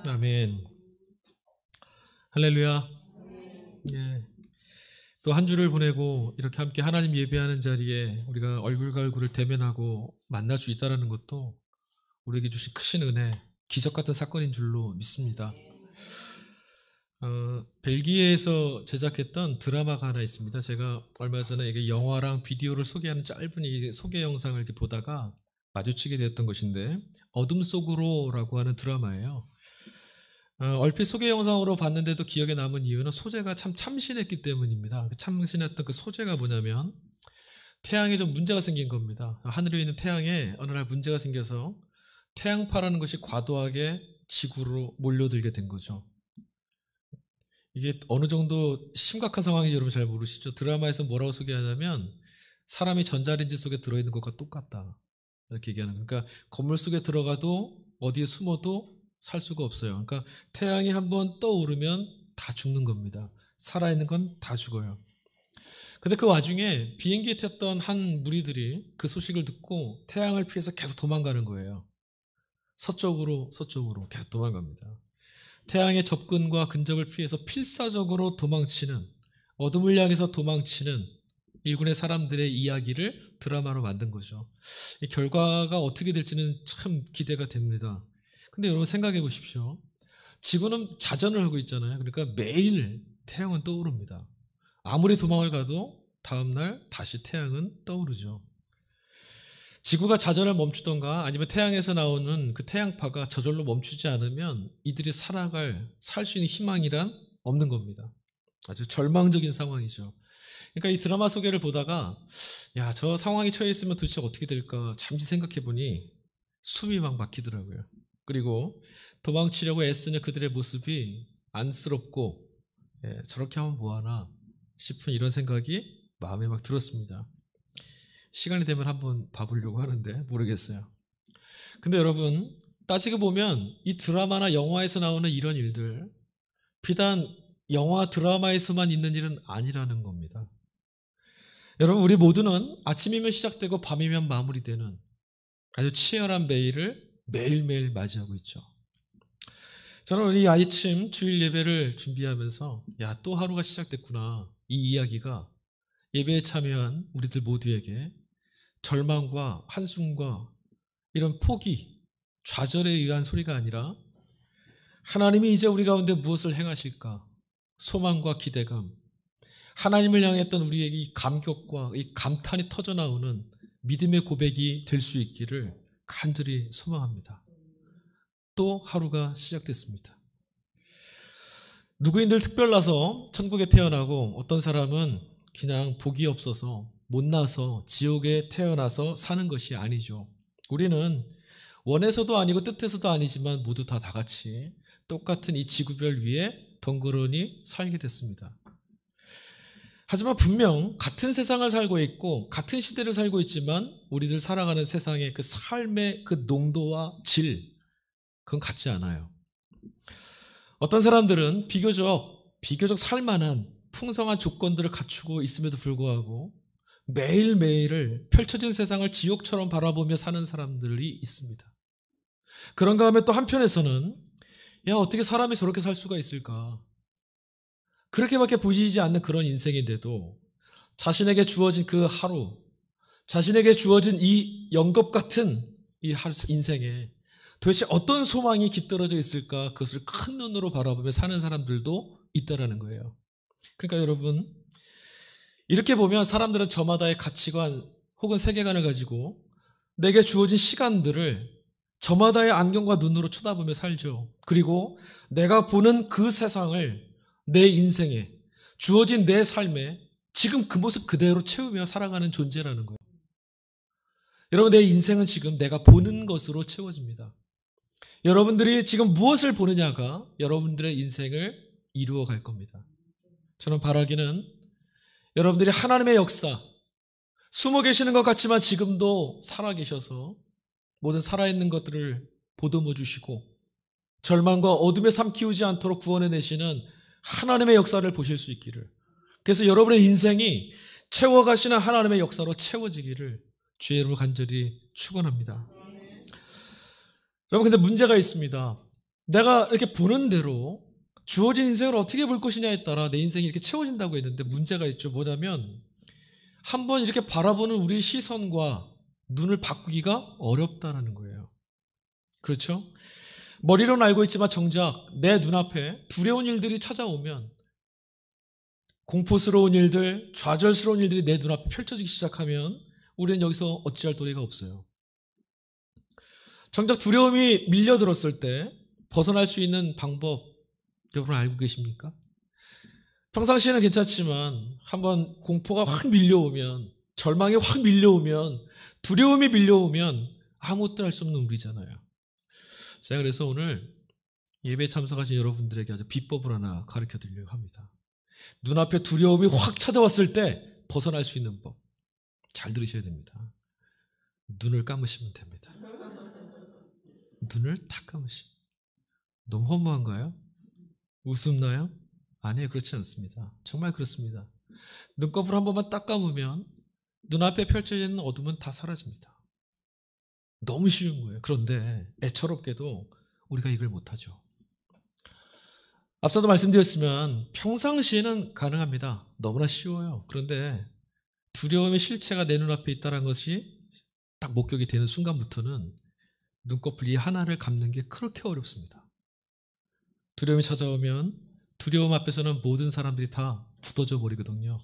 아멘. 할렐루야. 예. 또 한 주를 보내고 이렇게 함께 하나님 예배하는 자리에 우리가 얼굴과 얼굴을 대면하고 만날 수 있다는 것도 우리에게 주신 크신 은혜, 기적 같은 사건인 줄로 믿습니다. 벨기에에서 제작했던 드라마가 하나 있습니다. 제가 얼마 전에 이게 영화랑 비디오를 소개하는 짧은 이 소개 영상을 이렇게 보다가 마주치게 되었던 것인데, 어둠 속으로라고 하는 드라마예요. 얼핏 소개 영상으로 봤는데도 기억에 남은 이유는 소재가 참 참신했기 때문입니다. 참신했던 그 소재가 뭐냐면, 태양에 좀 문제가 생긴 겁니다. 하늘에 있는 태양에 어느 날 문제가 생겨서 태양파라는 것이 과도하게 지구로 몰려들게 된 거죠. 이게 어느 정도 심각한 상황인지 여러분 잘 모르시죠? 드라마에서 뭐라고 소개하냐면, 사람이 전자레인지 속에 들어있는 것과 똑같다, 이렇게 얘기하는 거예요. 그러니까 건물 속에 들어가도 어디에 숨어도 살 수가 없어요. 그러니까 태양이 한번 떠오르면 다 죽는 겁니다. 살아있는 건 다 죽어요. 근데 그 와중에 비행기에 탔던 한 무리들이 그 소식을 듣고 태양을 피해서 계속 도망가는 거예요. 서쪽으로 계속 도망갑니다. 태양의 접근과 근접을 피해서 필사적으로 도망치는, 어둠을 향해서 도망치는 일군의 사람들의 이야기를 드라마로 만든 거죠. 이 결과가 어떻게 될지는 참 기대가 됩니다. 근데 여러분 생각해 보십시오. 지구는 자전을 하고 있잖아요. 그러니까 매일 태양은 떠오릅니다. 아무리 도망을 가도 다음날 다시 태양은 떠오르죠. 지구가 자전을 멈추던가 아니면 태양에서 나오는 그 태양파가 저절로 멈추지 않으면 이들이 살 수 있는 희망이란 없는 겁니다. 아주 절망적인 상황이죠. 그러니까 이 드라마 소개를 보다가, 야, 저 상황에 처해 있으면 도대체 어떻게 될까 잠시 생각해 보니 숨이 막 막히더라고요. 그리고 도망치려고 애쓰는 그들의 모습이 안쓰럽고, 저렇게 하면 뭐하나 싶은 이런 생각이 마음에 막 들었습니다. 시간이 되면 한번 봐보려고 하는데 모르겠어요. 근데 여러분, 따지고 보면 이 드라마나 영화에서 나오는 이런 일들, 비단 영화 드라마에서만 있는 일은 아니라는 겁니다. 여러분, 우리 모두는 아침이면 시작되고 밤이면 마무리되는 아주 치열한 매일을 매일매일 맞이하고 있죠. 저는 우리 아침 주일 예배를 준비하면서, 야, 또 하루가 시작됐구나, 이 이야기가 예배에 참여한 우리들 모두에게 절망과 한숨과 이런 포기, 좌절에 의한 소리가 아니라, 하나님이 이제 우리 가운데 무엇을 행하실까, 소망과 기대감, 하나님을 향했던 우리에게 이 감격과 이 감탄이 터져나오는 믿음의 고백이 될 수 있기를 간절히 소망합니다. 또 하루가 시작됐습니다. 누구인들 특별나서 천국에 태어나고, 어떤 사람은 그냥 복이 없어서 못나서 지옥에 태어나서 사는 것이 아니죠. 우리는 원에서도 아니고 뜻에서도 아니지만 모두 다 같이 똑같은 이 지구별 위에 덩그러니 살게 됐습니다. 하지만 분명 같은 세상을 살고 있고 같은 시대를 살고 있지만 우리들 살아가는 세상의 그 삶의 그 농도와 질, 그건 같지 않아요. 어떤 사람들은 비교적 살만한 풍성한 조건들을 갖추고 있음에도 불구하고 매일매일을 펼쳐진 세상을 지옥처럼 바라보며 사는 사람들이 있습니다. 그런 가운데 또 한편에서는, 야, 어떻게 사람이 저렇게 살 수가 있을까? 그렇게밖에 보이지 않는 그런 인생인데도 자신에게 주어진 그 하루, 자신에게 주어진 이 영겁 같은 이 인생에 도대체 어떤 소망이 깃들어져 있을까, 그것을 큰 눈으로 바라보며 사는 사람들도 있다라는 거예요. 그러니까 여러분, 이렇게 보면 사람들은 저마다의 가치관 혹은 세계관을 가지고 내게 주어진 시간들을 저마다의 안경과 눈으로 쳐다보며 살죠. 그리고 내가 보는 그 세상을 내 인생에 주어진 내 삶에 지금 그 모습 그대로 채우며 살아가는 존재라는 거예요. 여러분, 내 인생은 지금 내가 보는 것으로 채워집니다. 여러분들이 지금 무엇을 보느냐가 여러분들의 인생을 이루어 갈 겁니다. 저는 바라기는 여러분들이 하나님의 역사, 숨어 계시는 것 같지만 지금도 살아계셔서 모든 살아있는 것들을 보듬어 주시고 절망과 어둠의 삶 키우지 않도록 구원해내시는 하나님의 역사를 보실 수 있기를, 그래서 여러분의 인생이 채워가시는 하나님의 역사로 채워지기를 주의 이름으로 간절히 축원합니다. 여러분, 근데 문제가 있습니다. 내가 이렇게 보는 대로 주어진 인생을 어떻게 볼 것이냐에 따라 내 인생이 이렇게 채워진다고 했는데 문제가 있죠. 뭐냐면 한번 이렇게 바라보는 우리의 시선과 눈을 바꾸기가 어렵다는 거예요. 그렇죠? 머리로는 알고 있지만 정작 내 눈앞에 두려운 일들이 찾아오면, 공포스러운 일들, 좌절스러운 일들이 내 눈앞에 펼쳐지기 시작하면 우리는 여기서 어찌할 도리가 없어요. 정작 두려움이 밀려들었을 때 벗어날 수 있는 방법 여러분 알고 계십니까? 평상시에는 괜찮지만 한번 공포가 확 밀려오면, 절망이 확 밀려오면, 두려움이 밀려오면 아무것도 할 수 없는 우리잖아요. 제가 그래서 오늘 예배에 참석하신 여러분들에게 아주 비법을 하나 가르쳐 드리려고 합니다. 눈앞에 두려움이 확 찾아왔을 때 벗어날 수 있는 법. 잘 들으셔야 됩니다. 눈을 감으시면 됩니다. 눈을 딱 감으시면. 너무 허무한가요? 웃음나요? 아니에요. 그렇지 않습니다. 정말 그렇습니다. 눈꺼풀 한 번만 딱 감으면 눈앞에 펼쳐지는 어둠은 다 사라집니다. 너무 쉬운 거예요. 그런데 애처롭게도 우리가 이걸 못하죠. 앞서도 말씀드렸지만 평상시에는 가능합니다. 너무나 쉬워요. 그런데 두려움의 실체가 내 눈앞에 있다는 것이 딱 목격이 되는 순간부터는 눈꺼풀 이 하나를 감는 게 그렇게 어렵습니다. 두려움이 찾아오면 두려움 앞에서는 모든 사람들이 다 굳어져 버리거든요.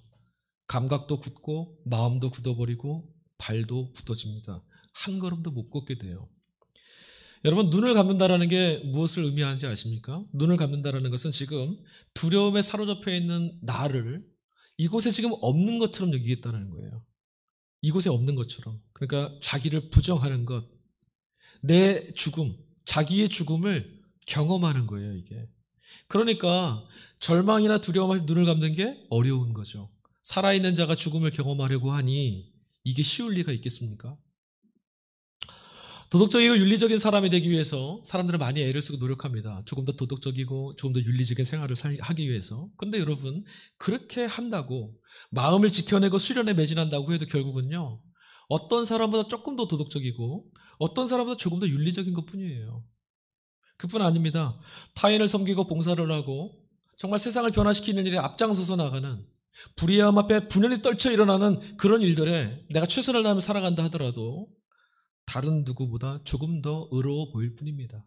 감각도 굳고 마음도 굳어버리고 발도 굳어집니다. 한 걸음도 못 걷게 돼요. 여러분, 눈을 감는다라는 게 무엇을 의미하는지 아십니까? 눈을 감는다라는 것은 지금 두려움에 사로잡혀 있는 나를 이곳에 지금 없는 것처럼 여기겠다는 거예요. 이곳에 없는 것처럼. 그러니까 자기를 부정하는 것, 내 죽음, 자기의 죽음을 경험하는 거예요, 이게. 그러니까 절망이나 두려움 앞에 눈을 감는 게 어려운 거죠. 살아있는 자가 죽음을 경험하려고 하니 이게 쉬울 리가 있겠습니까? 도덕적이고 윤리적인 사람이 되기 위해서 사람들은 많이 애를 쓰고 노력합니다. 조금 더 도덕적이고 조금 더 윤리적인 생활을 하기 위해서. 그런데 여러분, 그렇게 한다고 마음을 지켜내고 수련에 매진한다고 해도 결국은요, 어떤 사람보다 조금 더 도덕적이고 어떤 사람보다 조금 더 윤리적인 것뿐이에요. 그뿐 아닙니다. 타인을 섬기고 봉사를 하고 정말 세상을 변화시키는 일에 앞장서서 나가는, 불의함 앞에 분연히 떨쳐 일어나는 그런 일들에 내가 최선을 다하며 살아간다 하더라도 다른 누구보다 조금 더 의로워 보일 뿐입니다.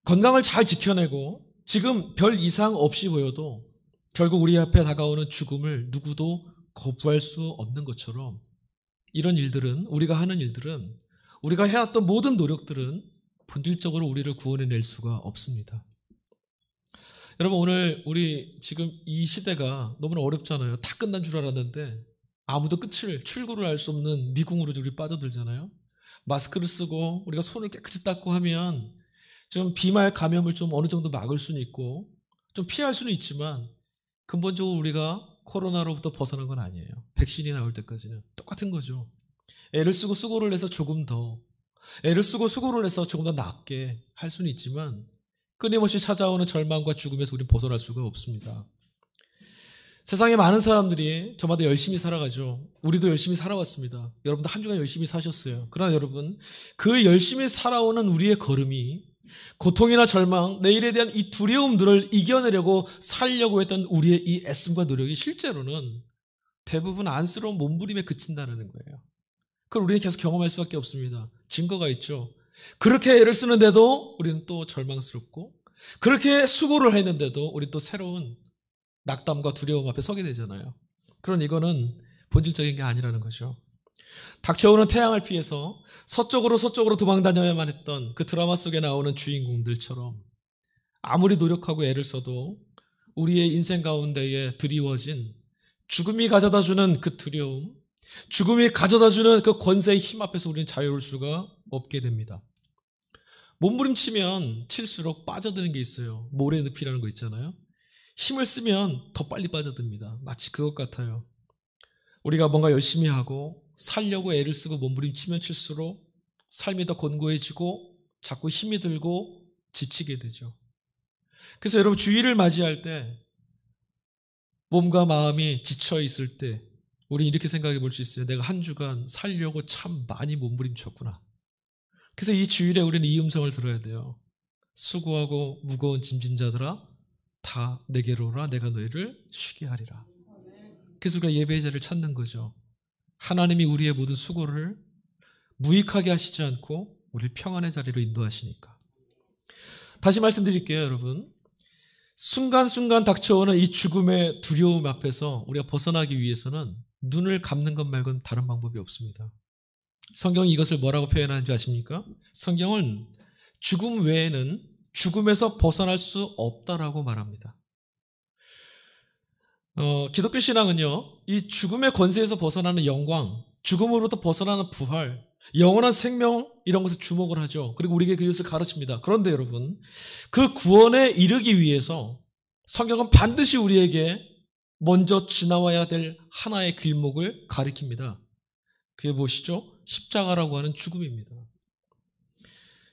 건강을 잘 지켜내고 지금 별 이상 없이 보여도 결국 우리 앞에 다가오는 죽음을 누구도 거부할 수 없는 것처럼, 이런 일들은, 우리가 하는 일들은, 우리가 해왔던 모든 노력들은 본질적으로 우리를 구원해낼 수가 없습니다. 여러분, 오늘 우리 지금 이 시대가 너무나 어렵잖아요. 다 끝난 줄 알았는데 아무도 출구를 알 수 없는 미궁으로 우리 빠져들잖아요. 마스크를 쓰고 우리가 손을 깨끗이 닦고 하면 좀 비말 감염을 좀 어느 정도 막을 수는 있고 좀 피할 수는 있지만 근본적으로 우리가 코로나로부터 벗어난 건 아니에요. 백신이 나올 때까지는 똑같은 거죠. 애를 쓰고 수고를 해서 조금 더, 애를 쓰고 수고를 해서 조금 더 낫게 할 수는 있지만 끊임없이 찾아오는 절망과 죽음에서 우리는 벗어날 수가 없습니다. 세상에 많은 사람들이 저마다 열심히 살아가죠. 우리도 열심히 살아왔습니다. 여러분도 한 주간 열심히 사셨어요. 그러나 여러분, 그 열심히 살아오는 우리의 걸음이 고통이나 절망, 내일에 대한 이 두려움들을 이겨내려고 살려고 했던 우리의 이 애씀과 노력이 실제로는 대부분 안쓰러운 몸부림에 그친다는 거예요. 그걸 우리는 계속 경험할 수밖에 없습니다. 증거가 있죠. 그렇게 애를 쓰는데도 우리는 또 절망스럽고, 그렇게 수고를 했는데도 우리는 또 새로운 낙담과 두려움 앞에 서게 되잖아요. 그런 이거는 본질적인 게 아니라는 거죠. 닥쳐오는 태양을 피해서 서쪽으로 도망다녀야만 했던 그 드라마 속에 나오는 주인공들처럼 아무리 노력하고 애를 써도 우리의 인생 가운데에 드리워진 죽음이 가져다주는 그 두려움, 죽음이 가져다주는 그 권세의 힘 앞에서 우리는 자유로울 수가 없게 됩니다. 몸부림치면 칠수록 빠져드는 게 있어요. 모래늪이라는 거 있잖아요. 힘을 쓰면 더 빨리 빠져듭니다. 마치 그것 같아요. 우리가 뭔가 열심히 하고 살려고 애를 쓰고 몸부림치면 칠수록 삶이 더 곤고해지고 자꾸 힘이 들고 지치게 되죠. 그래서 여러분, 주일을 맞이할 때 몸과 마음이 지쳐 있을 때 우리 이렇게 생각해 볼 수 있어요. 내가 한 주간 살려고 참 많이 몸부림쳤구나. 그래서 이 주일에 우리는 이 음성을 들어야 돼요. 수고하고 무거운 짐진 자들아 다 내게로 오라 내가 너희를 쉬게 하리라. 그래서 우리가 예배의 자리를 찾는 거죠. 하나님이 우리의 모든 수고를 무익하게 하시지 않고 우리를 평안의 자리로 인도하시니까. 다시 말씀드릴게요, 여러분. 순간순간 닥쳐오는 이 죽음의 두려움 앞에서 우리가 벗어나기 위해서는 눈을 감는 것 말고는 다른 방법이 없습니다. 성경이 이것을 뭐라고 표현하는지 아십니까? 성경은 죽음 외에는 죽음에서 벗어날 수 없다라고 말합니다. 기독교 신앙은요, 이 죽음의 권세에서 벗어나는 영광, 죽음으로부터 벗어나는 부활, 영원한 생명 이런 것에 주목을 하죠. 그리고 우리에게 그것을 가르칩니다. 그런데 여러분, 그 구원에 이르기 위해서 성경은 반드시 우리에게 먼저 지나와야 될 하나의 길목을 가리킵니다. 그게 무엇이죠? 십자가라고 하는 죽음입니다.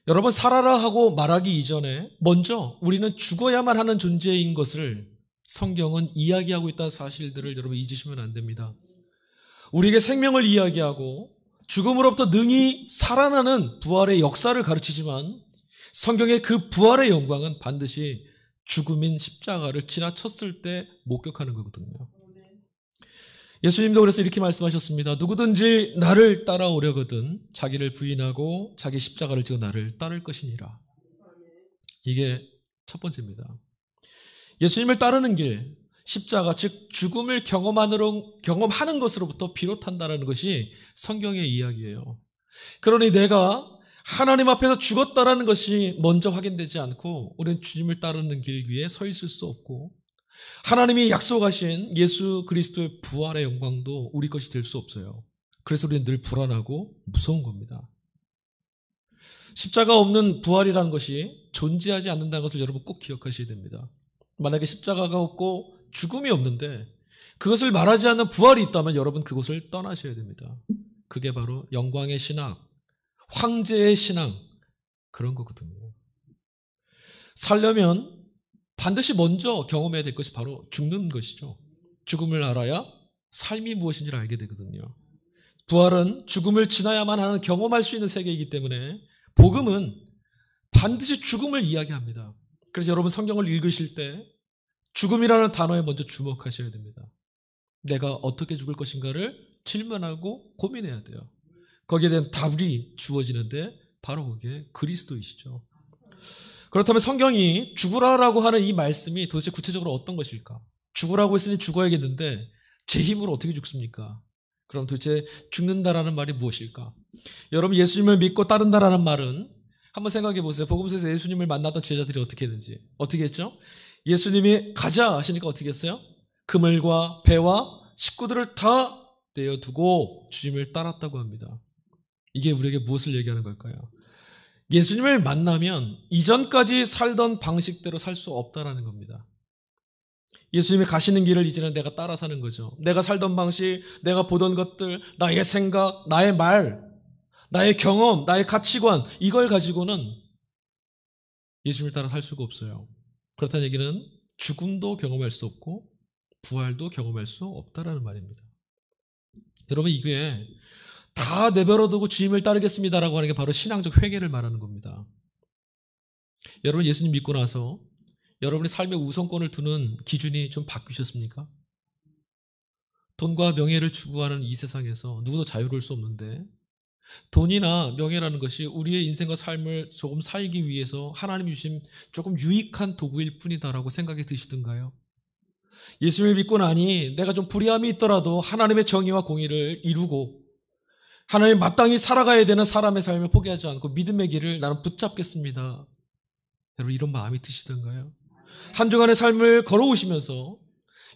여러분, 살아라 하고 말하기 이전에 먼저 우리는 죽어야만 하는 존재인 것을 성경은 이야기하고 있다는 사실들을 여러분 잊으시면 안 됩니다. 우리에게 생명을 이야기하고 죽음으로부터 능히 살아나는 부활의 역사를 가르치지만 성경의 그 부활의 영광은 반드시 죽음인 십자가를 지나쳤을 때 목격하는 거거든요. 예수님도 그래서 이렇게 말씀하셨습니다. 누구든지 나를 따라오려거든 자기를 부인하고 자기 십자가를 지고 나를 따를 것이니라. 이게 첫 번째입니다. 예수님을 따르는 길, 십자가, 즉 죽음을 경험하는 것으로부터 비롯한다는 것이 성경의 이야기예요. 그러니 내가 하나님 앞에서 죽었다라는 것이 먼저 확인되지 않고 우리는 주님을 따르는 길 위에 서 있을 수 없고 하나님이 약속하신 예수 그리스도의 부활의 영광도 우리 것이 될 수 없어요. 그래서 우리는 늘 불안하고 무서운 겁니다. 십자가 없는 부활이라는 것이 존재하지 않는다는 것을 여러분 꼭 기억하셔야 됩니다. 만약에 십자가가 없고 죽음이 없는데 그것을 말하지 않는 부활이 있다면 여러분 그곳을 떠나셔야 됩니다. 그게 바로 영광의 신앙, 황제의 신앙, 그런 거거든요. 살려면 반드시 먼저 경험해야 될 것이 바로 죽는 것이죠. 죽음을 알아야 삶이 무엇인지를 알게 되거든요. 부활은 죽음을 지나야만 하는 경험할 수 있는 세계이기 때문에 복음은 반드시 죽음을 이야기합니다. 그래서 여러분 성경을 읽으실 때 죽음이라는 단어에 먼저 주목하셔야 됩니다. 내가 어떻게 죽을 것인가를 질문하고 고민해야 돼요. 거기에 대한 답이 주어지는데 바로 그게 그리스도이시죠. 그렇다면 성경이 죽으라라고 하는 이 말씀이 도대체 구체적으로 어떤 것일까? 죽으라고 했으니 죽어야겠는데 제 힘으로 어떻게 죽습니까? 그럼 도대체 죽는다라는 말이 무엇일까? 여러분 예수님을 믿고 따른다라는 말은 한번 생각해 보세요. 복음서에서 예수님을 만나던 제자들이 어떻게 했는지. 어떻게 했죠? 예수님이 가자 하시니까 어떻게 했어요? 그물과 배와 식구들을 다 내어두고 주님을 따랐다고 합니다. 이게 우리에게 무엇을 얘기하는 걸까요? 예수님을 만나면 이전까지 살던 방식대로 살 수 없다라는 겁니다. 예수님이 가시는 길을 이제는 내가 따라 사는 거죠. 내가 살던 방식, 내가 보던 것들, 나의 생각, 나의 말, 나의 경험, 나의 가치관, 이걸 가지고는 예수님을 따라 살 수가 없어요. 그렇다는 얘기는 죽음도 경험할 수 없고 부활도 경험할 수 없다라는 말입니다. 여러분 이게 다 내버려두고 주님을 따르겠습니다라고 하는 게 바로 신앙적 회개를 말하는 겁니다. 여러분 예수님 믿고 나서 여러분의 삶의 우선권을 두는 기준이 좀 바뀌셨습니까? 돈과 명예를 추구하는 이 세상에서 누구도 자유로울 수 없는데 돈이나 명예라는 것이 우리의 인생과 삶을 조금 살기 위해서 하나님이 주신 조금 유익한 도구일 뿐이다라고 생각이 드시던가요? 예수님을 믿고 나니 내가 좀 불의함이 있더라도 하나님의 정의와 공의를 이루고 하나님 마땅히 살아가야 되는 사람의 삶을 포기하지 않고 믿음의 길을 나는 붙잡겠습니다. 여러분 이런 마음이 드시던가요? 한 주간의 삶을 걸어오시면서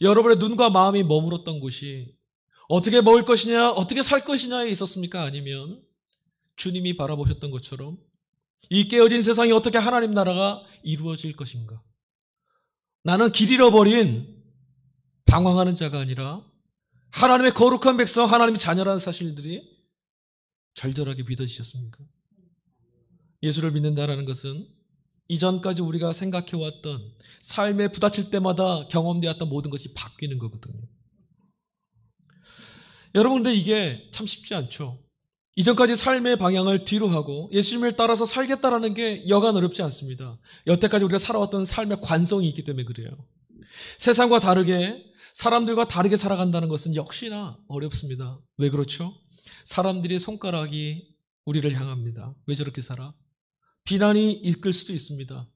여러분의 눈과 마음이 머물렀던 곳이 어떻게 먹을 것이냐, 어떻게 살 것이냐에 있었습니까? 아니면 주님이 바라보셨던 것처럼 이 깨어진 세상이 어떻게 하나님 나라가 이루어질 것인가? 나는 길 잃어버린 방황하는 자가 아니라 하나님의 거룩한 백성, 하나님의 자녀라는 사실들이 절절하게 믿어지셨습니까? 예수를 믿는다라는 것은 이전까지 우리가 생각해왔던 삶에 부딪힐 때마다 경험되었던 모든 것이 바뀌는 거거든요. 여러분 근데 이게 참 쉽지 않죠. 이전까지 삶의 방향을 뒤로 하고 예수님을 따라서 살겠다라는 게 여간 어렵지 않습니다. 여태까지 우리가 살아왔던 삶의 관성이 있기 때문에 그래요. 세상과 다르게, 사람들과 다르게 살아간다는 것은 역시나 어렵습니다. 왜 그렇죠? 사람들의 손가락이 우리를 향합니다. 왜 저렇게 살아? 비난이 이끌 수도 있습니다.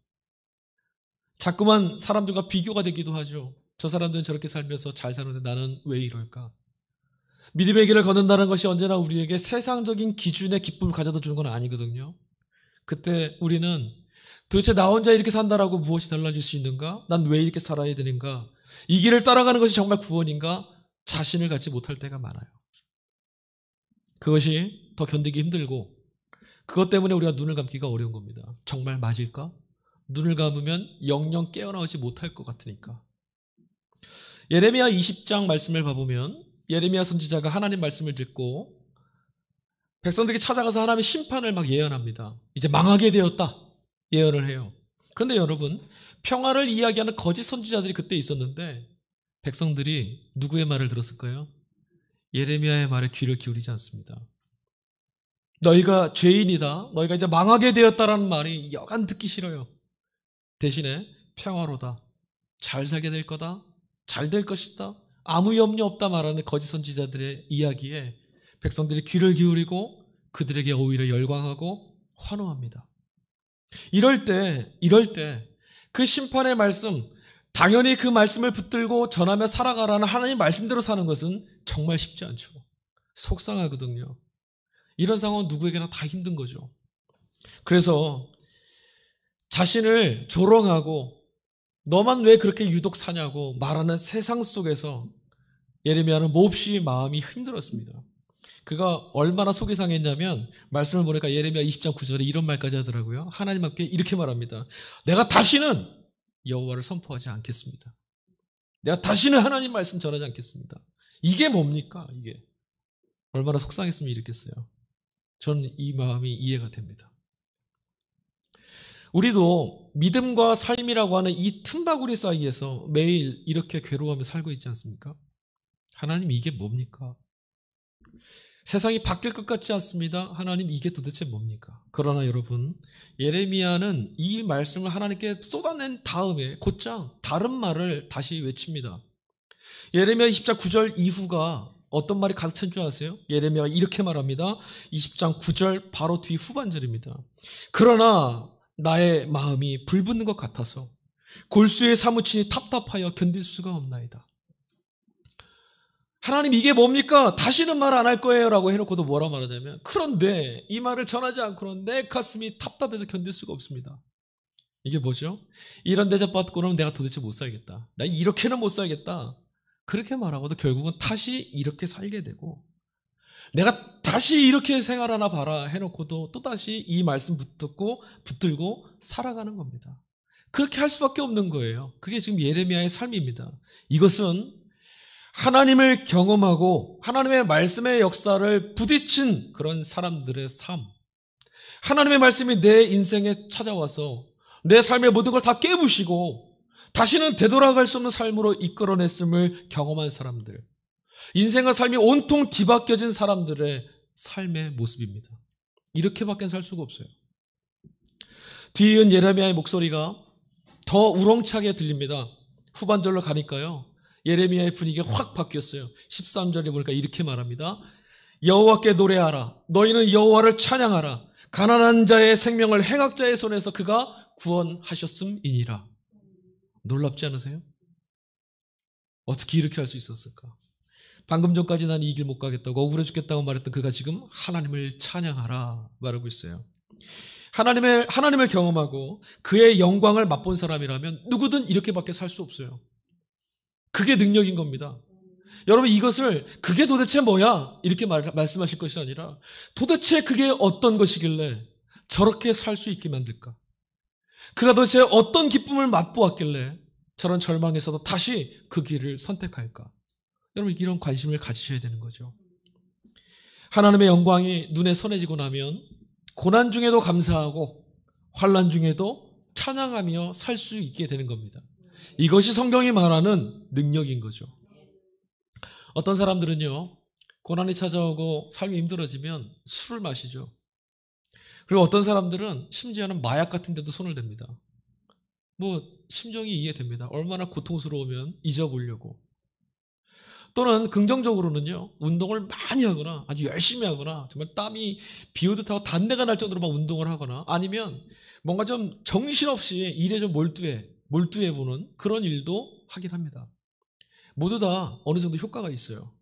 자꾸만 사람들과 비교가 되기도 하죠. 저 사람들은 저렇게 살면서 잘 사는데 나는 왜 이럴까? 믿음의 길을 걷는다는 것이 언제나 우리에게 세상적인 기준의 기쁨을 가져다 주는 건 아니거든요. 그때 우리는 도대체 나 혼자 이렇게 산다라고 무엇이 달라질 수 있는가? 난 왜 이렇게 살아야 되는가? 이 길을 따라가는 것이 정말 구원인가? 자신을 갖지 못할 때가 많아요. 그것이 더 견디기 힘들고 그것 때문에 우리가 눈을 감기가 어려운 겁니다. 정말 맞을까? 눈을 감으면 영영 깨어나오지 못할 것 같으니까. 예레미야 20장 말씀을 봐보면 예레미야 선지자가 하나님 말씀을 듣고 백성들에게 찾아가서 하나님의 심판을 막 예언합니다. 이제 망하게 되었다 예언을 해요. 그런데 여러분, 평화를 이야기하는 거짓 선지자들이 그때 있었는데 백성들이 누구의 말을 들었을까요? 예레미야의 말에 귀를 기울이지 않습니다. 너희가 죄인이다, 너희가 이제 망하게 되었다라는 말이 여간 듣기 싫어요. 대신에 평화로다, 잘 살게 될 거다, 잘 될 것이다, 아무 염려 없다 말하는 거짓 선지자들의 이야기에 백성들이 귀를 기울이고 그들에게 오히려 열광하고 환호합니다. 이럴 때 그 심판의 말씀, 당연히 그 말씀을 붙들고 전하며 살아가라는 하나님 말씀대로 사는 것은 정말 쉽지 않죠. 속상하거든요. 이런 상황은 누구에게나 다 힘든 거죠. 그래서 자신을 조롱하고 너만 왜 그렇게 유독 사냐고 말하는 세상 속에서 예레미야는 몹시 마음이 힘들었습니다. 그가 얼마나 속이 상했냐면 말씀을 보니까 예레미야 20장 9절에 이런 말까지 하더라고요. 하나님 앞에 이렇게 말합니다. 내가 다시는 여호와를 선포하지 않겠습니다. 내가 다시는 하나님 말씀 전하지 않겠습니다. 이게 뭡니까? 이게 얼마나 속상했으면 이랬겠어요. 저는 이 마음이 이해가 됩니다. 우리도 믿음과 삶이라고 하는 이 틈바구니 사이에서 매일 이렇게 괴로워하며 살고 있지 않습니까? 하나님 이게 뭡니까? 세상이 바뀔 것 같지 않습니다. 하나님 이게 도대체 뭡니까? 그러나 여러분, 예레미야는 이 말씀을 하나님께 쏟아낸 다음에 곧장 다른 말을 다시 외칩니다. 예레미야 20장 9절 이후가 어떤 말이 가득 찬 줄 아세요? 예레미야가 이렇게 말합니다. 20장 9절 바로 뒤 후반절입니다. 그러나 나의 마음이 불붙는 것 같아서 골수에 사무치니 답답하여 견딜 수가 없나이다. 하나님 이게 뭡니까? 다시는 말 안 할 거예요 라고 해놓고도 뭐라 말하냐면 그런데 이 말을 전하지 않고는 내 가슴이 답답해서 견딜 수가 없습니다. 이게 뭐죠? 이런 대접받고는 내가 도대체 못 살겠다. 나 이렇게는 못 살겠다. 그렇게 말하고도 결국은 다시 이렇게 살게 되고 내가 다시 이렇게 생활하나 봐라 해놓고도 또다시 이 말씀 붙들고 살아가는 겁니다. 그렇게 할 수밖에 없는 거예요. 그게 지금 예레미야의 삶입니다. 이것은 하나님을 경험하고 하나님의 말씀의 역사를 부딪힌 그런 사람들의 삶. 하나님의 말씀이 내 인생에 찾아와서 내 삶의 모든 걸 다 깨부시고 다시는 되돌아갈 수 없는 삶으로 이끌어냈음을 경험한 사람들. 인생과 삶이 온통 뒤바뀌어진 사람들의 삶의 모습입니다. 이렇게밖에 살 수가 없어요. 뒤에 이은 예레미야의 목소리가 더 우렁차게 들립니다. 후반절로 가니까요. 예레미야의 분위기가 확 바뀌었어요. 13절에 보니까 이렇게 말합니다. 여호와께 노래하라. 너희는 여호와를 찬양하라. 가난한 자의 생명을 행악자의 손에서 그가 구원하셨음이니라. 놀랍지 않으세요? 어떻게 이렇게 할 수 있었을까? 방금 전까지 난 이 길 못 가겠다고 억울해 죽겠다고 말했던 그가 지금 하나님을 찬양하라 말하고 있어요. 하나님을 경험하고 그의 영광을 맛본 사람이라면 누구든 이렇게밖에 살 수 없어요. 그게 능력인 겁니다. 여러분 이것을 그게 도대체 뭐야? 이렇게 말씀하실 것이 아니라 도대체 그게 어떤 것이길래 저렇게 살 수 있게 만들까? 그가 도대체 어떤 기쁨을 맛보았길래 저런 절망에서도 다시 그 길을 선택할까? 여러분 이런 관심을 가지셔야 되는 거죠. 하나님의 영광이 눈에 선해지고 나면 고난 중에도 감사하고 환난 중에도 찬양하며 살 수 있게 되는 겁니다. 이것이 성경이 말하는 능력인 거죠. 어떤 사람들은요, 고난이 찾아오고 삶이 힘들어지면 술을 마시죠. 그리고 어떤 사람들은 심지어는 마약 같은 데도 손을 댑니다. 뭐 심정이 이해됩니다. 얼마나 고통스러우면 잊어보려고. 또는 긍정적으로는요, 운동을 많이 하거나 아주 열심히 하거나 정말 땀이 비 오듯 하고 단내가 날 정도로 막 운동을 하거나 아니면 뭔가 좀 정신없이 일에 좀 몰두해보는 그런 일도 하긴 합니다. 모두 다 어느 정도 효과가 있어요.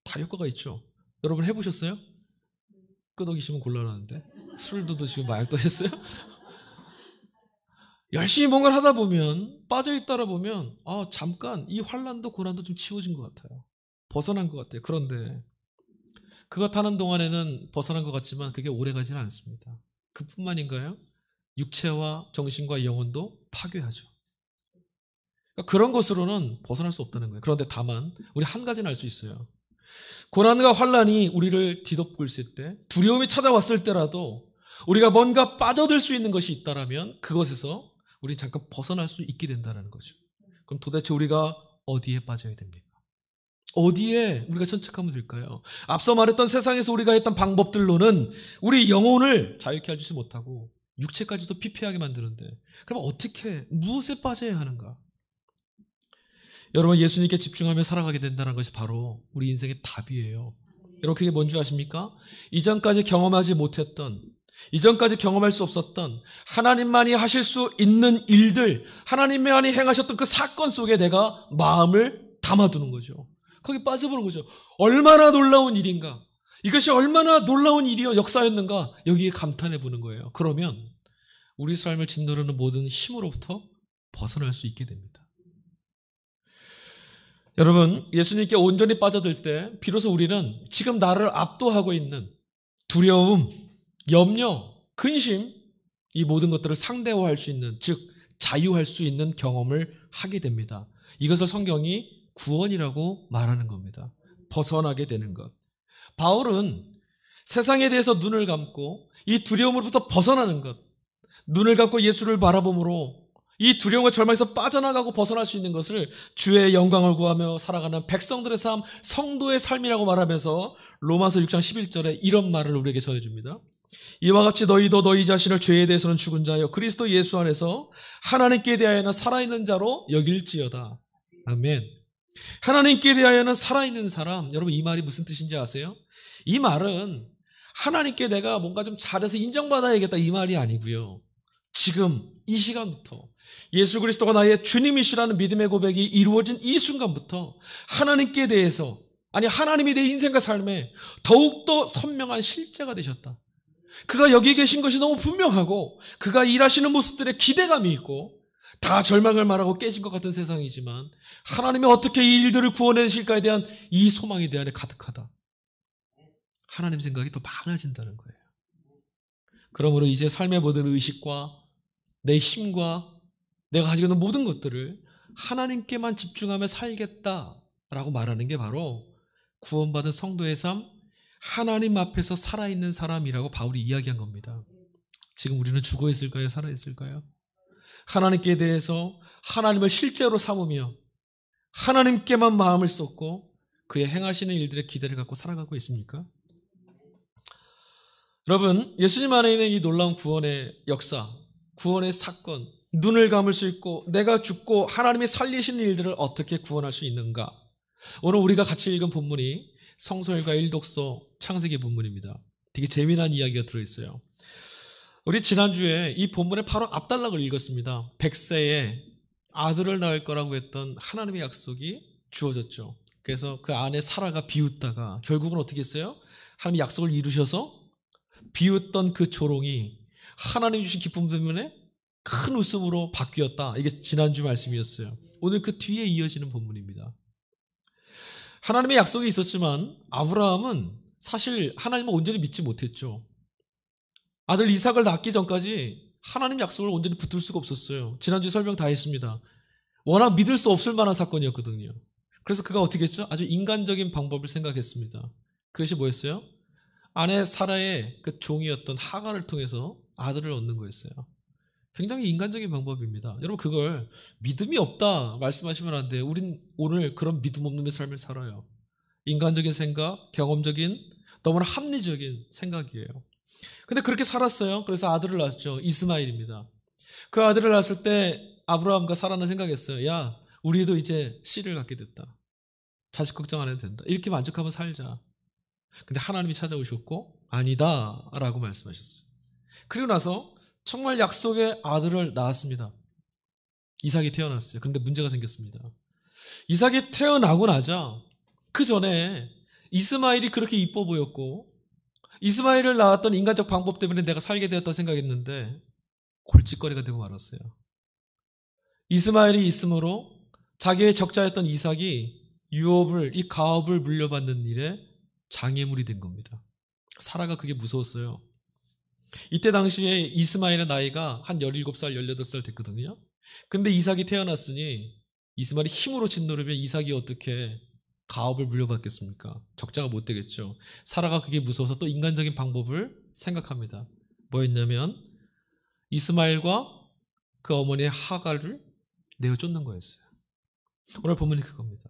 다 효과가 있죠. 여러분 해보셨어요? 끄덕이시면 곤란하는데. 술도 드시고 마약도 했어요? 열심히 뭔가를 하다 보면, 빠져있다가 보면, 잠깐 이 환난도 고난도 좀 치워진 것 같아요. 벗어난 것 같아요. 그런데 그것 하는 동안에는 벗어난 것 같지만 그게 오래가지는 않습니다. 그뿐만인가요? 육체와 정신과 영혼도 파괴하죠. 그러니까 그런 것으로는 벗어날 수 없다는 거예요. 그런데 다만 우리 한 가지는 알 수 있어요. 고난과 환난이 우리를 뒤덮고 있을 때, 두려움이 찾아왔을 때라도 우리가 뭔가 빠져들 수 있는 것이 있다면 그것에서 우리 잠깐 벗어날 수 있게 된다는 거죠. 그럼 도대체 우리가 어디에 빠져야 됩니까? 어디에 우리가 천착하면 될까요? 앞서 말했던 세상에서 우리가 했던 방법들로는 우리 영혼을 자유케 해주지 못하고 육체까지도 피폐하게 만드는데, 그럼 어떻게, 무엇에 빠져야 하는가? 여러분, 예수님께 집중하며 살아가게 된다는 것이 바로 우리 인생의 답이에요. 여러분, 그게 뭔지 아십니까? 이전까지 경험하지 못했던, 이전까지 경험할 수 없었던 하나님만이 하실 수 있는 일들, 하나님만이 행하셨던 그 사건 속에 내가 마음을 담아두는 거죠. 거기 빠져보는 거죠. 얼마나 놀라운 일인가, 이것이 얼마나 놀라운 일이요 역사였는가, 여기에 감탄해 보는 거예요. 그러면 우리 삶을 짓누르는 모든 힘으로부터 벗어날 수 있게 됩니다. 여러분, 예수님께 온전히 빠져들 때 비로소 우리는 지금 나를 압도하고 있는 두려움, 염려, 근심, 이 모든 것들을 상대화할 수 있는, 즉 자유할 수 있는 경험을 하게 됩니다. 이것을 성경이 구원이라고 말하는 겁니다. 벗어나게 되는 것. 바울은 세상에 대해서 눈을 감고 이 두려움으로부터 벗어나는 것, 눈을 감고 예수를 바라봄으로 이 두려움과 절망에서 빠져나가고 벗어날 수 있는 것을 주의 영광을 구하며 살아가는 백성들의 삶, 성도의 삶이라고 말하면서 로마서 6장 11절에 이런 말을 우리에게 전해줍니다. 이와 같이 너희도 너희 자신을 죄에 대해서는 죽은 자여 그리스도 예수 안에서 하나님께 대하여는 살아있는 자로 여길지어다. 아멘. 하나님께 대하여는 살아있는 사람, 여러분 이 말이 무슨 뜻인지 아세요? 이 말은 하나님께 내가 뭔가 좀 잘해서 인정받아야겠다 이 말이 아니고요. 지금 이 시간부터 예수 그리스도가 나의 주님이시라는 믿음의 고백이 이루어진 이 순간부터 하나님께 대해서, 아니 하나님이 내 인생과 삶에 더욱더 선명한 실제가 되셨다. 그가 여기 계신 것이 너무 분명하고 그가 일하시는 모습들에 기대감이 있고, 다 절망을 말하고 깨진 것 같은 세상이지만 하나님이 어떻게 이 일들을 구원해내실까에 대한 이 소망이 내 안에 가득하다. 하나님 생각이 더 많아진다는 거예요. 그러므로 이제 삶의 모든 의식과 내 힘과 내가 가지고 있는 모든 것들을 하나님께만 집중하며 살겠다라고 말하는 게 바로 구원받은 성도의 삶, 하나님 앞에서 살아있는 사람이라고 바울이 이야기한 겁니다. 지금 우리는 죽어 있을까요? 살아 있을까요? 하나님께 대해서 하나님을 실제로 삼으며 하나님께만 마음을 쏟고 그의 행하시는 일들의 기대를 갖고 살아가고 있습니까? 여러분, 예수님 안에 있는 이 놀라운 구원의 역사, 구원의 사건, 눈을 감을 수 있고 내가 죽고 하나님이 살리시는 일들을 어떻게 구원할 수 있는가? 오늘 우리가 같이 읽은 본문이 성서일과 일독서 창세기 본문입니다. 되게 재미난 이야기가 들어있어요. 우리 지난주에 이 본문의 바로 앞단락을 읽었습니다. 100세에 아들을 낳을 거라고 했던 하나님의 약속이 주어졌죠. 그래서 그 안에 사라가 비웃다가 결국은 어떻게 했어요? 하나님의 약속을 이루셔서 비웃던 그 조롱이 하나님이 주신 기쁨 때문에 큰 웃음으로 바뀌었다. 이게 지난주 말씀이었어요. 오늘 그 뒤에 이어지는 본문입니다. 하나님의 약속이 있었지만 아브라함은 사실 하나님을 온전히 믿지 못했죠. 아들 이삭을 낳기 전까지 하나님 약속을 온전히 붙들 수가 없었어요. 지난주에 설명 다 했습니다. 워낙 믿을 수 없을 만한 사건이었거든요. 그래서 그가 어떻게 했죠? 아주 인간적인 방법을 생각했습니다. 그것이 뭐였어요? 아내 사라의 그 종이었던 하갈을 통해서 아들을 얻는 거였어요. 굉장히 인간적인 방법입니다. 여러분, 그걸 믿음이 없다 말씀하시면 안 돼요. 우린 오늘 그런 믿음 없는 삶을 살아요. 인간적인 생각, 경험적인 너무나 합리적인 생각이에요. 근데 그렇게 살았어요. 그래서 아들을 낳았죠. 이스마일입니다. 그 아들을 낳았을 때 아브라함과 사라는 생각했어요. 야, 우리도 이제 씨를 갖게 됐다. 자식 걱정 안 해도 된다. 이렇게 만족하면 살자. 근데 하나님이 찾아오셨고 아니다 라고 말씀하셨어요. 그리고 나서 정말 약속의 아들을 낳았습니다. 이삭이 태어났어요. 그런데 문제가 생겼습니다. 이삭이 태어나고 나자 그 전에 이스마일이 그렇게 이뻐 보였고 이스마일을 낳았던 인간적 방법 때문에 내가 살게 되었다 생각했는데 골칫거리가 되고 말았어요. 이스마일이 있으므로 자기의 적자였던 이삭이 유업을, 이 가업을 물려받는 일에 장애물이 된 겁니다. 사라가 그게 무서웠어요. 이때 당시에 이스마일의 나이가 한 17살, 18살 됐거든요. 근데 이삭이 태어났으니 이스마일이 힘으로 짓누르면 이삭이 어떻게 가업을 물려받겠습니까? 적자가 못 되겠죠. 사라가 그게 무서워서 또 인간적인 방법을 생각합니다. 뭐였냐면 이스마일과 그 어머니의 하갈을 내어 쫓는 거였어요. 오늘 본문이 그겁니다.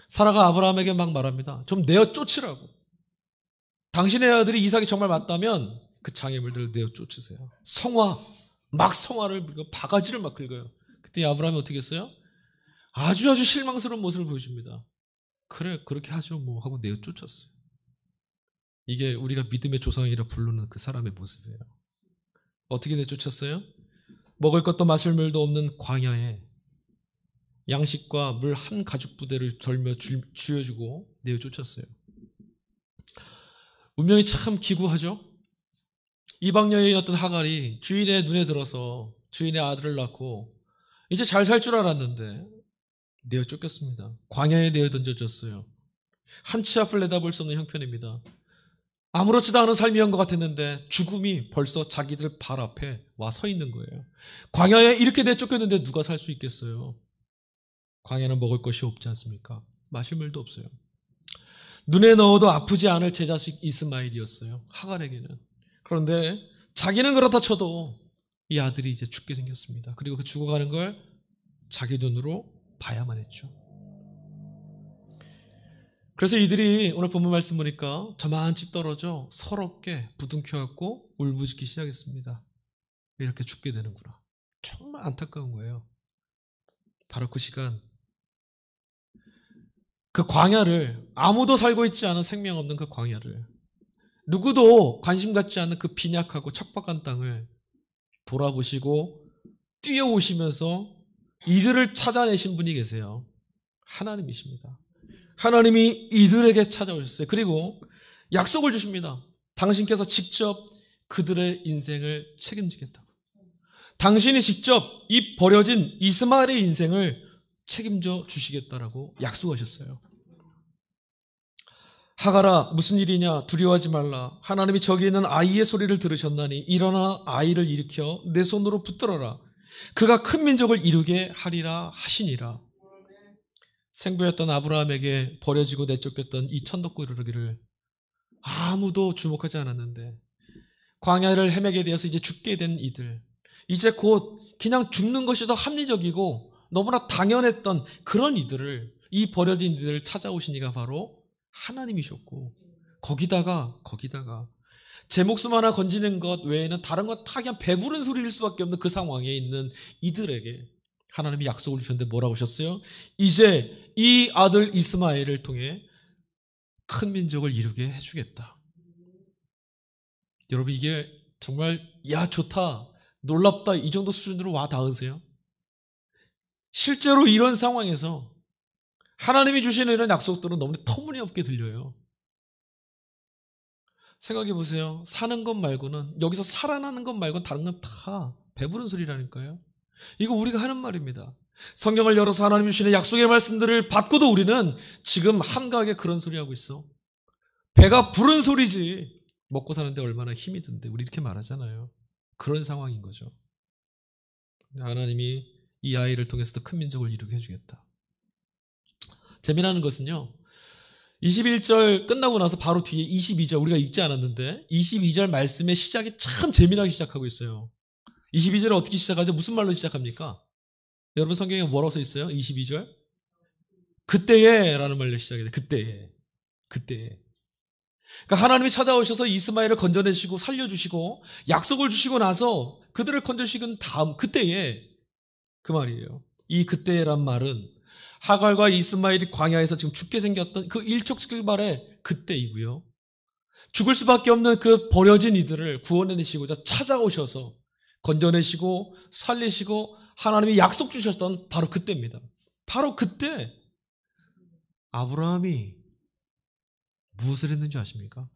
사라가 아브라함에게 막 말합니다. 좀 내어 쫓으라고. 당신의 아들이 이삭이 정말 맞다면 그 장애물들을 내어 쫓으세요. 막 성화를 긁고 바가지를 막 긁어요. 그때 아브라함이 어떻게 했어요? 아주 실망스러운 모습을 보여줍니다. 그래, 그렇게 하죠 뭐 하고 내어 쫓았어요. 이게 우리가 믿음의 조상이라 부르는 그 사람의 모습이에요. 어떻게 내쫓았어요? 먹을 것도 마실 물도 없는 광야에 양식과 물 한 가죽 부대를 절며 쥐어주고 내어 쫓았어요. 운명이 참 기구하죠. 이방 여인이었던 하갈이 주인의 눈에 들어서 주인의 아들을 낳고 이제 잘 살 줄 알았는데 내어 쫓겼습니다. 광야에 내어 던져졌어요. 한치 앞을 내다볼 수 없는 형편입니다. 아무렇지도 않은 삶이었던 것 같았는데 죽음이 벌써 자기들 발 앞에 와 서 있는 거예요. 광야에 이렇게 내쫓겼는데 누가 살 수 있겠어요? 광야는 먹을 것이 없지 않습니까? 마실 물도 없어요. 눈에 넣어도 아프지 않을 제 자식 이스마일이었어요. 하갈에게는. 그런데 자기는 그렇다 쳐도 이 아들이 이제 죽게 생겼습니다. 그리고 그 죽어가는 걸 자기 눈으로 봐야만 했죠. 그래서 이들이 오늘 본문 말씀 보니까 저만치 떨어져 서럽게 부둥켜갖고 울부짖기 시작했습니다. 이렇게 죽게 되는구나. 정말 안타까운 거예요. 바로 그 시간 그 광야를, 아무도 살고 있지 않은 생명 없는 그 광야를, 누구도 관심 갖지 않는 그 빈약하고 척박한 땅을 돌아보시고 뛰어오시면서 이들을 찾아내신 분이 계세요. 하나님이십니다. 하나님이 이들에게 찾아오셨어요. 그리고 약속을 주십니다. 당신께서 직접 그들의 인생을 책임지겠다고. 당신이 직접 이 버려진 이스마엘의 인생을 책임져 주시겠다라고 약속하셨어요. 하갈아, 무슨 일이냐? 두려워하지 말라. 하나님이 저기 있는 아이의 소리를 들으셨나니 일어나 아이를 일으켜 내 손으로 붙들어라. 그가 큰 민족을 이루게 하리라 하시니라. 생부였던 아브라함에게 버려지고 내쫓겼던 이 천덕꾸러기를 아무도 주목하지 않았는데 광야를 헤매게 되어서 이제 죽게 된 이들, 이제 곧 그냥 죽는 것이 더 합리적이고 너무나 당연했던 그런 이들을, 이 버려진 이들을 찾아오신 이가 바로 하나님이셨고, 거기다가 제 목숨 하나 건지는 것 외에는 다른 것 다 그냥 배부른 소리일 수밖에 없는 그 상황에 있는 이들에게 하나님이 약속을 주셨는데 뭐라고 하셨어요? 이제 이 아들 이스마엘을 통해 큰 민족을 이루게 해주겠다. 여러분, 이게 정말 야 좋다, 놀랍다, 이 정도 수준으로 와 닿으세요? 실제로 이런 상황에서 하나님이 주시는 이런 약속들은 너무 터무니없게 들려요. 생각해 보세요. 사는 것 말고는, 여기서 살아나는 것 말고는 다른 건 다 배부른 소리라니까요. 이거 우리가 하는 말입니다. 성경을 열어서 하나님 주시는 약속의 말씀들을 받고도 우리는 지금 한가하게 그런 소리 하고 있어. 배가 부른 소리지 먹고 사는데 얼마나 힘이 든데 우리 이렇게 말하잖아요. 그런 상황인 거죠. 하나님이 이 아이를 통해서도 큰 민족을 이루게 해주겠다. 재미나는 것은요, 21절 끝나고 나서 바로 뒤에 22절, 우리가 읽지 않았는데 22절 말씀의 시작이 참 재미나게 시작하고 있어요. 22절을 어떻게 시작하죠? 무슨 말로 시작합니까? 여러분 성경에 뭐라고 써 있어요? 22절? 그때에 라는 말로 시작해요. 그때에. 그러니까 하나님이 찾아오셔서 이스마엘을 건져내시고 살려주시고 약속을 주시고 나서 그들을 건져주신 다음 그때에, 그 말이에요. 이 그때란 말은 하갈과 이스마엘이 광야에서 지금 죽게 생겼던 그 일촉즉발의 그때이고요. 죽을 수밖에 없는 그 버려진 이들을 구원해내시고자 찾아오셔서 건져내시고 살리시고 하나님이 약속 주셨던 바로 그때입니다. 바로 그때 아브라함이 무엇을 했는지 아십니까?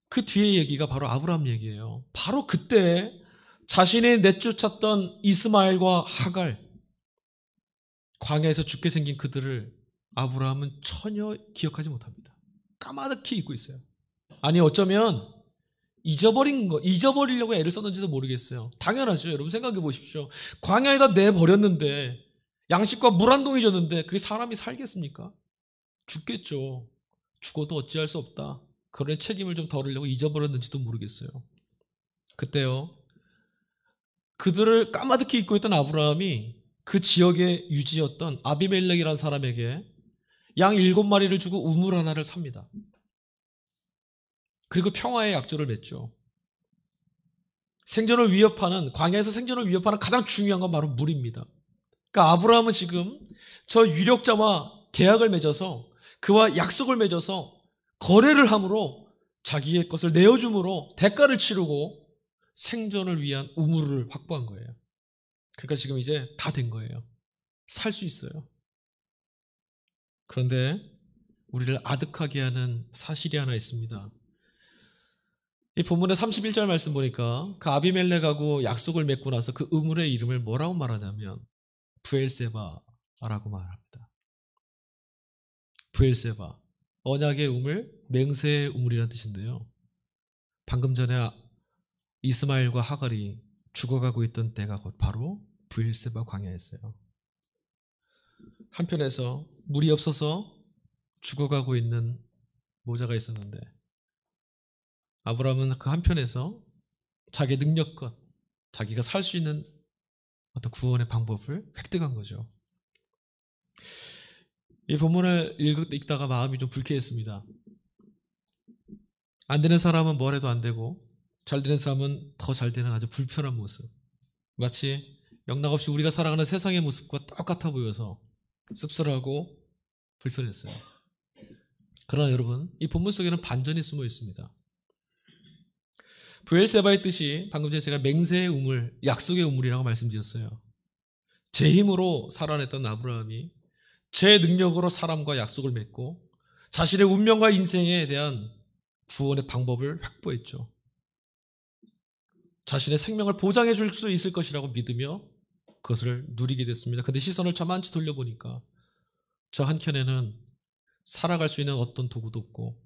그 뒤의 얘기가 바로 아브라함 얘기예요. 바로 그때 자신이 내쫓았던 이스마엘과 하갈, 광야에서 죽게 생긴 그들을 아브라함은 전혀 기억하지 못합니다. 까마득히 잊고 있어요. 아니 어쩌면 잊어버리려고 애를 썼는지도 모르겠어요. 당연하죠. 여러분 생각해 보십시오. 광야에다 내버렸는데 양식과 물 한 동이 줬는데 그게 사람이 살겠습니까? 죽겠죠. 죽어도 어찌할 수 없다. 그런 책임을 좀 덜으려고 잊어버렸는지도 모르겠어요. 그때요. 그들을 까마득히 잊고 있던 아브라함이 그 지역의 유지였던 아비멜렉이라는 사람에게 양 7마리를 주고 우물 하나를 삽니다. 그리고 평화의 약조를 맺죠. 광야에서 생존을 위협하는 가장 중요한 건 바로 물입니다. 그러니까 아브라함은 지금 저 유력자와 계약을 맺어서 그와 약속을 맺어서 거래를 함으로 자기의 것을 내어줌으로 대가를 치르고 생존을 위한 우물을 확보한 거예요. 그러니까 지금 이제 다 된 거예요. 살 수 있어요. 그런데 우리를 아득하게 하는 사실이 하나 있습니다. 이 본문의 31절 말씀 보니까 그 아비멜렉하고 약속을 맺고 나서 그 우물의 이름을 뭐라고 말하냐면 브엘세바라고 말합니다. 브엘세바, 언약의 우물, 맹세의 우물이라는 뜻인데요. 방금 전에 이스마엘과 하갈이 죽어가고 있던 때가 곧 바로 브엘세바 광야였어요. 한편에서 물이 없어서 죽어가고 있는 모자가 있었는데 아브라함은 그 한편에서 자기의 능력껏 자기가 살 수 있는 어떤 구원의 방법을 획득한 거죠. 이 본문을 읽다가 마음이 좀 불쾌했습니다. 안 되는 사람은 뭘 해도 안 되고 잘 되는 사람은 더 잘 되는 아주 불편한 모습. 마치 영락없이 우리가 살아가는 세상의 모습과 똑같아 보여서 씁쓸하고 불편했어요. 그러나 여러분, 이 본문 속에는 반전이 숨어 있습니다. 브엘세바의 뜻이 방금 전에 제가 맹세의 우물, 약속의 우물이라고 말씀드렸어요. 제 힘으로 살아냈던 아브라함이 제 능력으로 사람과 약속을 맺고 자신의 운명과 인생에 대한 구원의 방법을 확보했죠. 자신의 생명을 보장해 줄 수 있을 것이라고 믿으며 그것을 누리게 됐습니다. 그런데 시선을 저만치 돌려보니까 저 한켠에는 살아갈 수 있는 어떤 도구도 없고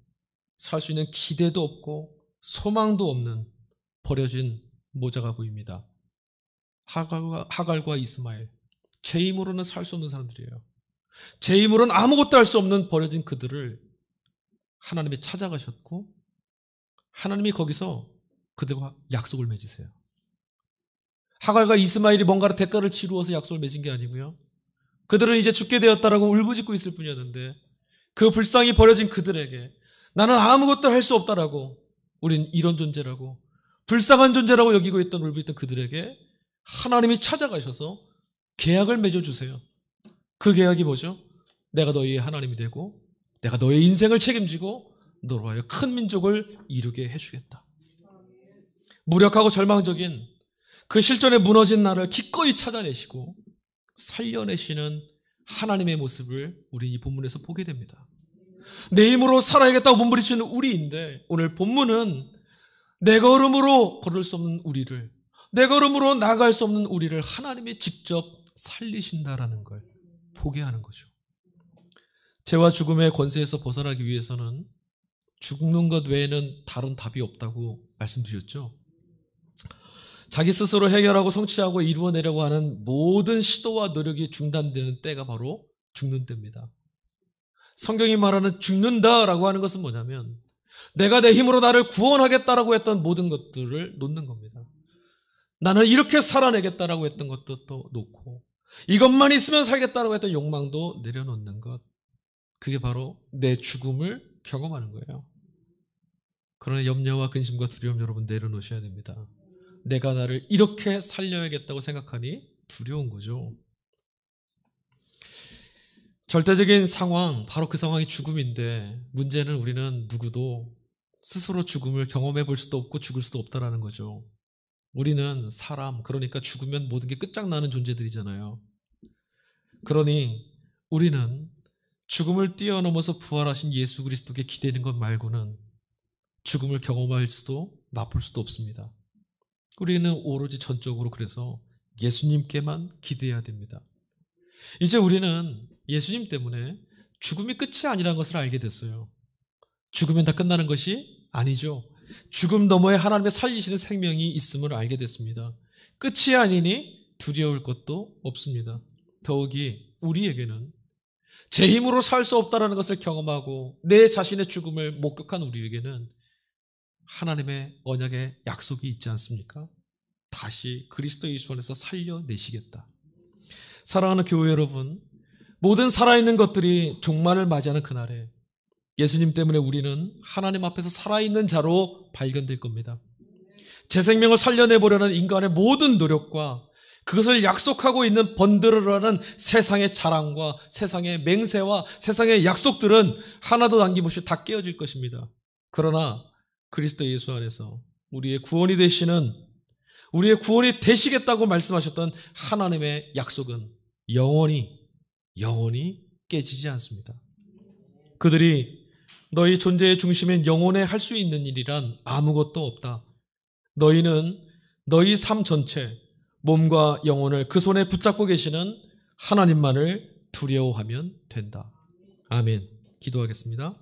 살 수 있는 기대도 없고 소망도 없는 버려진 모자가 보입니다. 하갈과 이스마엘, 제 힘으로는 살 수 없는 사람들이에요. 제 힘으로는 아무것도 할 수 없는 버려진 그들을 하나님이 찾아가셨고 하나님이 거기서 그들과 약속을 맺으세요. 하갈과 이스마엘이 뭔가로 대가를 치루어서 약속을 맺은 게 아니고요. 그들은 이제 죽게 되었다라고 울부짖고 있을 뿐이었는데 그 불쌍히 버려진 그들에게 나는 아무것도 할 수 없다라고, 우린 이런 존재라고, 불쌍한 존재라고 여기고 있던 울부짖던 그들에게 하나님이 찾아가셔서 계약을 맺어주세요. 그 계약이 뭐죠? 내가 너희의 하나님이 되고 내가 너의 인생을 책임지고 너로 하여 큰 민족을 이루게 해주겠다. 무력하고 절망적인 그 실존에 무너진 나를 기꺼이 찾아내시고 살려내시는 하나님의 모습을 우리 이 본문에서 보게 됩니다. 내 힘으로 살아야겠다고 몸부림치는 우리인데 오늘 본문은 내 걸음으로 걸을 수 없는 우리를, 내 걸음으로 나아갈 수 없는 우리를 하나님이 직접 살리신다라는 걸 보게 하는 거죠. 죄와 죽음의 권세에서 벗어나기 위해서는 죽는 것 외에는 다른 답이 없다고 말씀드렸죠. 자기 스스로 해결하고 성취하고 이루어내려고 하는 모든 시도와 노력이 중단되는 때가 바로 죽는 때입니다. 성경이 말하는 죽는다라고 하는 것은 뭐냐면 내가 내 힘으로 나를 구원하겠다라고 했던 모든 것들을 놓는 겁니다. 나는 이렇게 살아내겠다라고 했던 것도 또 놓고 이것만 있으면 살겠다고 했던 욕망도 내려놓는 것. 그게 바로 내 죽음을 경험하는 거예요. 그러나 염려와 근심과 두려움 여러분 내려놓으셔야 됩니다. 내가 나를 이렇게 살려야겠다고 생각하니 두려운 거죠. 절대적인 상황, 바로 그 상황이 죽음인데 문제는 우리는 누구도 스스로 죽음을 경험해 볼 수도 없고 죽을 수도 없다라는 거죠. 우리는 사람, 그러니까 죽으면 모든 게 끝장나는 존재들이잖아요. 그러니 우리는 죽음을 뛰어넘어서 부활하신 예수 그리스도께 기대는 것 말고는 죽음을 경험할 수도 맛볼 수도 없습니다. 우리는 오로지 전적으로 그래서 예수님께만 기대해야 됩니다. 이제 우리는 예수님 때문에 죽음이 끝이 아니라는 것을 알게 됐어요. 죽으면 다 끝나는 것이 아니죠. 죽음 너머에 하나님의 살리시는 생명이 있음을 알게 됐습니다. 끝이 아니니 두려울 것도 없습니다. 더욱이 우리에게는 제 힘으로 살 수 없다는 것을 경험하고 내 자신의 죽음을 목격한 우리에게는 하나님의 언약의 약속이 있지 않습니까? 다시 그리스도 예수 안에서 살려내시겠다. 사랑하는 교회 여러분, 모든 살아있는 것들이 종말을 맞이하는 그날에 예수님 때문에 우리는 하나님 앞에서 살아있는 자로 발견될 겁니다. 제 생명을 살려내보려는 인간의 모든 노력과 그것을 약속하고 있는 번들어라는 세상의 자랑과 세상의 맹세와 세상의 약속들은 하나도 남김없이 다 깨어질 것입니다. 그러나 그리스도 예수 안에서 우리의 구원이 되시겠다고 말씀하셨던 하나님의 약속은 영원히 깨지지 않습니다. 그들이 너희 존재의 중심인 영혼에 할 수 있는 일이란 아무것도 없다. 너희는 너희 삶 전체, 몸과 영혼을 그 손에 붙잡고 계시는 하나님만을 두려워하면 된다. 아멘. 기도하겠습니다.